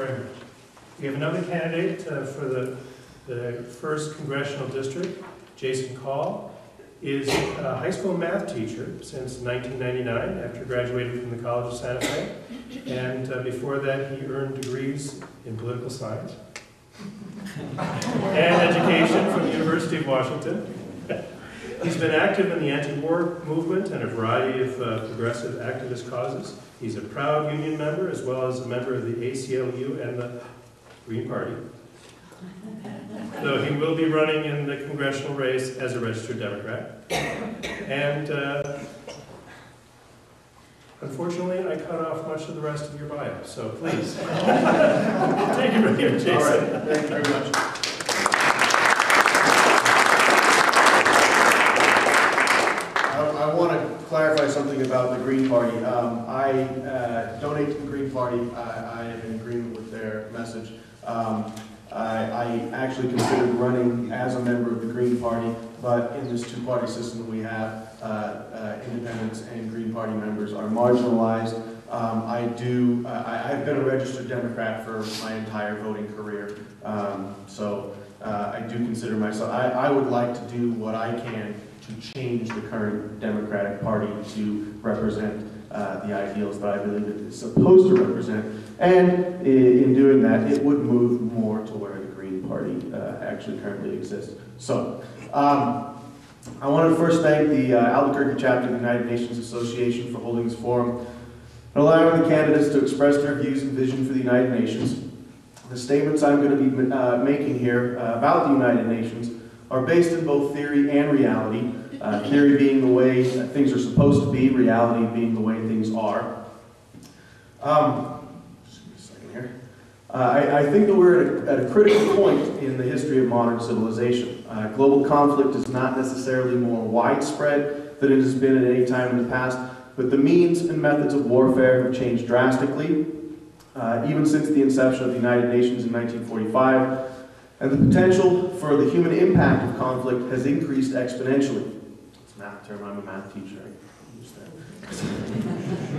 very much. We have another candidate for the 1st Congressional District. Jason Call is a high school math teacher since 1999 after graduating from the College of Santa Fe. And before that, he earned degrees in political science and education from the University of Washington. He's been active in the anti-war movement and a variety of progressive activist causes. He's a proud union member as well as a member of the ACLU and the Green Party. Though he will be running in the congressional race as a registered Democrat. And unfortunately, I cut off much of the rest of your bio, so please. Take it right here, Jason. All right, thank you very much. I want to clarify something about the Green Party. I donate to the Green Party. I am in agreement with their message. I actually considered running as a member of the Green Party, but in this two-party system that we have, independents and Green Party members are marginalized. I've been a registered Democrat for my entire voting career, so I do consider myself, I would like to do what I can to change the current Democratic Party to represent the ideals that I believe it is supposed to represent. And in doing that, it would move more to where the Green Party actually currently exists. So, I want to first thank the Albuquerque chapter of the United Nations Association for holding this forum and allowing the candidates to express their views and vision for the United Nations. The statements I'm going to be making here about the United Nations are based in both theory and reality. Theory being the way things are supposed to be, reality being the way things are. Just give me a second here. I think that we're at a critical point in the history of modern civilization. Global conflict is not necessarily more widespread than it has been at any time in the past, but the means and methods of warfare have changed drastically, even since the inception of the United Nations in 1945. And the potential for the human impact of conflict has increased exponentially. It's a math term, I'm a math teacher.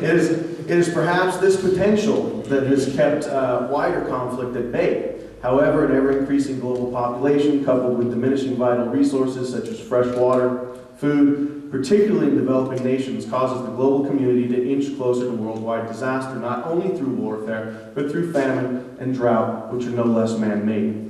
It is perhaps this potential that has kept wider conflict at bay. However, an ever-increasing global population, coupled with diminishing vital resources such as fresh water, food, particularly in developing nations, causes the global community to inch closer to worldwide disaster, not only through warfare, but through famine and drought, which are no less man-made.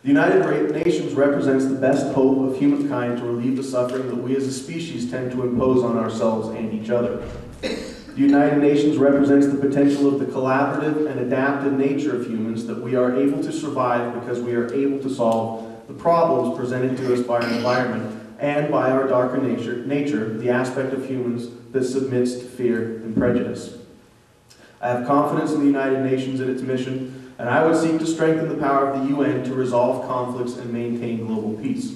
The United Nations represents the best hope of humankind to relieve the suffering that we as a species tend to impose on ourselves and each other. The United Nations represents the potential of the collaborative and adaptive nature of humans, that we are able to survive because we are able to solve the problems presented to us by our environment and by our darker nature, the aspect of humans that submits to fear and prejudice. I have confidence in the United Nations and its mission, and I would seek to strengthen the power of the UN to resolve conflicts and maintain global peace.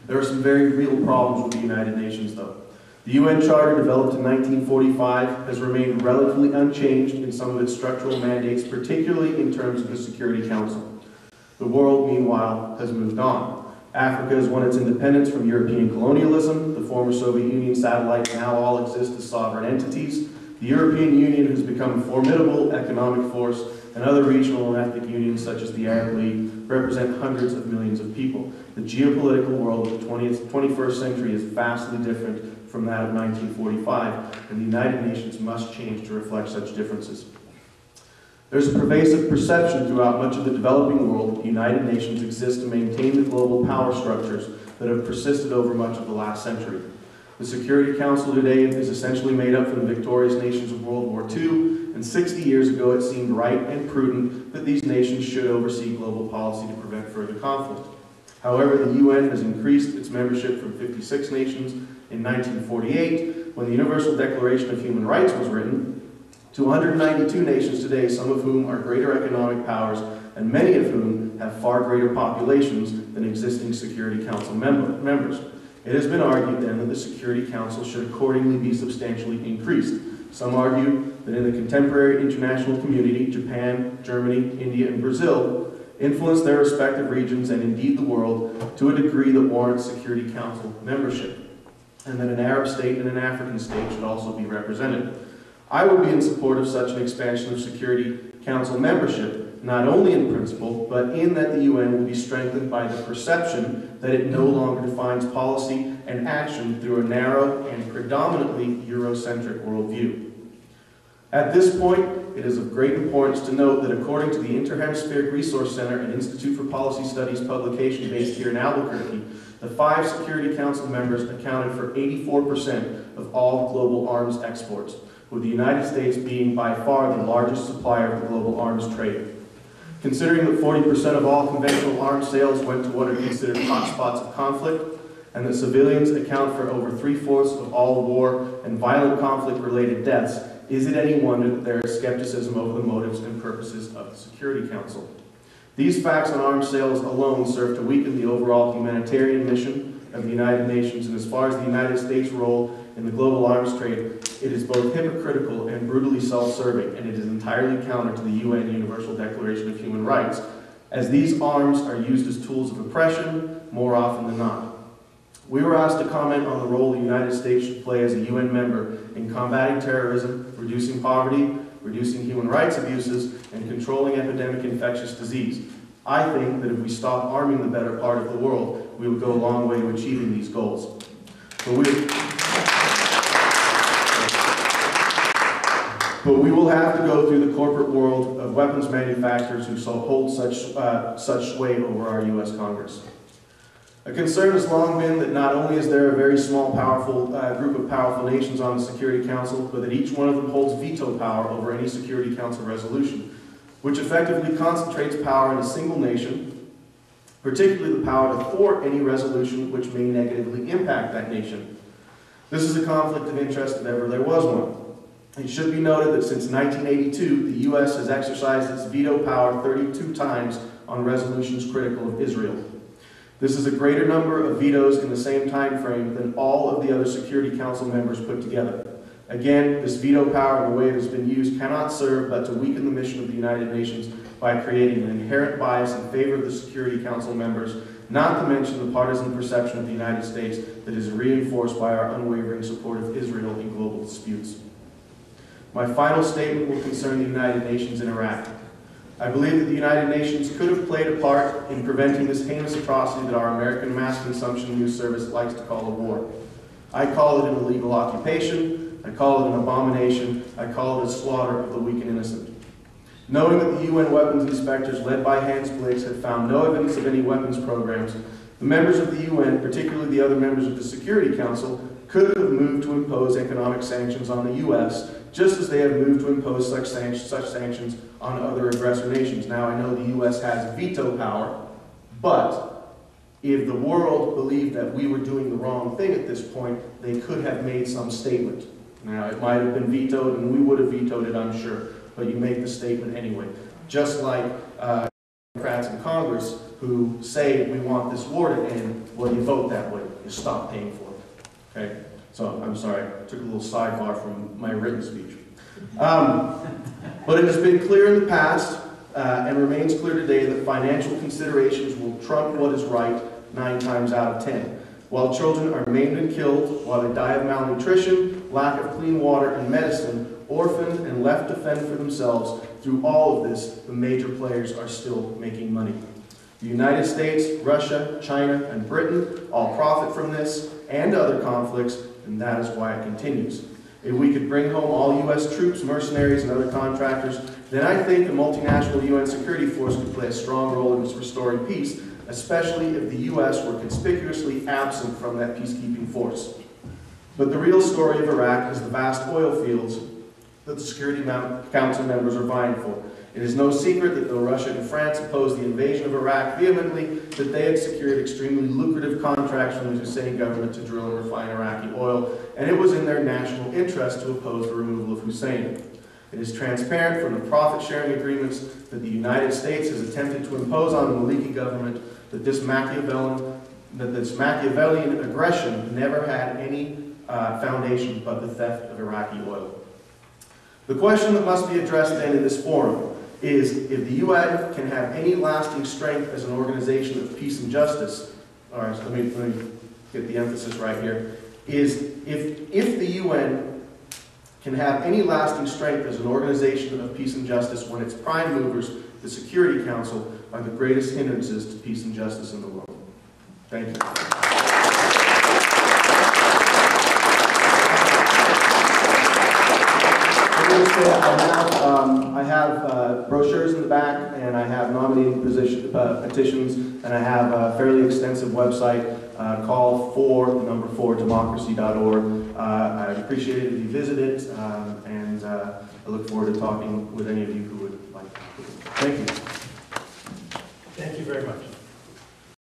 There are some very real problems with the United Nations, though. The UN Charter, developed in 1945, has remained relatively unchanged in some of its structural mandates, particularly in terms of the Security Council. The world, meanwhile, has moved on. Africa has won its independence from European colonialism. The former Soviet Union satellites now all exist as sovereign entities. The European Union has become a formidable economic force, and other regional and ethnic unions, such as the Arab League, represent hundreds of millions of people. The geopolitical world of the 21st century is vastly different from that of 1945, and the United Nations must change to reflect such differences. There's a pervasive perception throughout much of the developing world that the United Nations exists to maintain the global power structures that have persisted over much of the last century. The Security Council today is essentially made up from the victorious nations of World War II, and 60 years ago it seemed right and prudent that these nations should oversee global policy to prevent further conflict. However, the UN has increased its membership from 56 nations in 1948, when the Universal Declaration of Human Rights was written, to 192 nations today, some of whom are greater economic powers, and many of whom have far greater populations than existing Security Council members. It has been argued then that the Security Council should accordingly be substantially increased. Some argue that in the contemporary international community, Japan, Germany, India, and Brazil influence their respective regions and indeed the world to a degree that warrants Security Council membership, and that an Arab state and an African state should also be represented. I would be in support of such an expansion of Security Council membership, not only in principle, but in that the UN will be strengthened by the perception that it no longer defines policy and action through a narrow and predominantly Eurocentric worldview. At this point, it is of great importance to note that according to the Interhemispheric Resource Center and Institute for Policy Studies publication based here in Albuquerque, the 5 Security Council members accounted for 84% of all global arms exports, with the United States being by far the largest supplier of the global arms trade. Considering that 40% of all conventional arms sales went to what are considered hotspots of conflict, and that civilians account for over 3/4 of all war and violent conflict-related deaths, is it any wonder that there is skepticism over the motives and purposes of the Security Council? These facts on arms sales alone serve to weaken the overall humanitarian mission of the United Nations, and as far as the United States' role in the global arms trade, it is both hypocritical and brutally self-serving, and it is entirely counter to the UN Universal Declaration of Human Rights, as these arms are used as tools of oppression more often than not. We were asked to comment on the role the United States should play as a UN member in combating terrorism, reducing poverty, reducing human rights abuses, and controlling epidemic infectious disease. I think that if we stop arming the better part of the world, we would go a long way to achieving these goals. But we will have to go through the corporate world of weapons manufacturers who hold such sway over our U.S. Congress. A concern has long been that not only is there a very small group of powerful nations on the Security Council, but that each one of them holds veto power over any Security Council resolution, which effectively concentrates power in a single nation, particularly the power to thwart any resolution which may negatively impact that nation. This is a conflict of interest if ever there was one. It should be noted that since 1982, the U.S. has exercised its veto power 32 times on resolutions critical of Israel. This is a greater number of vetoes in the same time frame than all of the other Security Council members put together. Again, this veto power, the way it has been used, cannot serve but to weaken the mission of the United Nations by creating an inherent bias in favor of the Security Council members, not to mention the partisan perception of the United States that is reinforced by our unwavering support of Israel in global disputes. My final statement will concern the United Nations in Iraq. I believe that the United Nations could have played a part in preventing this heinous atrocity that our American mass consumption news service likes to call a war. I call it an illegal occupation, I call it an abomination, I call it a slaughter of the weak and innocent. Knowing that the UN weapons inspectors led by Hans Blix had found no evidence of any weapons programs, the members of the UN, particularly the other members of the Security Council, could have moved to impose economic sanctions on the U.S., just as they have moved to impose such sanctions on other aggressor nations. Now, I know the U.S. has veto power, but if the world believed that we were doing the wrong thing at this point, they could have made some statement. Now, it might have been vetoed, and we would have vetoed it, I'm sure, but you make the statement anyway. Just like Democrats in Congress who say we want this war to end, well, you vote that way. You stop paying for it. Okay? So, I'm sorry, I took a little sidebar from my written speech. But it has been clear in the past, and remains clear today, that financial considerations will trump what is right 9 times out of 10. While children are maimed and killed, while they die of malnutrition, lack of clean water and medicine, orphaned and left to fend for themselves, through all of this, the major players are still making money. The United States, Russia, China, and Britain all profit from this and other conflicts, and that is why it continues. If we could bring home all U.S. troops, mercenaries, and other contractors, then I think a multinational UN security force could play a strong role in restoring peace, especially if the U.S. were conspicuously absent from that peacekeeping force. But the real story of Iraq is the vast oil fields that the Security Council members are vying for. It is no secret that though Russia and France opposed the invasion of Iraq vehemently, that they had secured extremely lucrative contracts from the Hussein government to drill and refine Iraqi oil, and it was in their national interest to oppose the removal of Hussein. It is transparent from the profit-sharing agreements that the United States has attempted to impose on the Maliki government that this Machiavellian aggression never had any foundation but the theft of Iraqi oil. The question that must be addressed then in this forum is if the UN can have any lasting strength as an organization of peace and justice, all right, so let me get the emphasis right here, is if the UN can have any lasting strength as an organization of peace and justice when its prime movers, the Security Council, are the greatest hindrances to peace and justice in the world. Thank you. I have brochures in the back, and I have nominating petitions, and I have a fairly extensive website. Call for the number 4democracy.org. I appreciate it if you visit it, and I look forward to talking with any of you who would like to. Thank you. Thank you very much.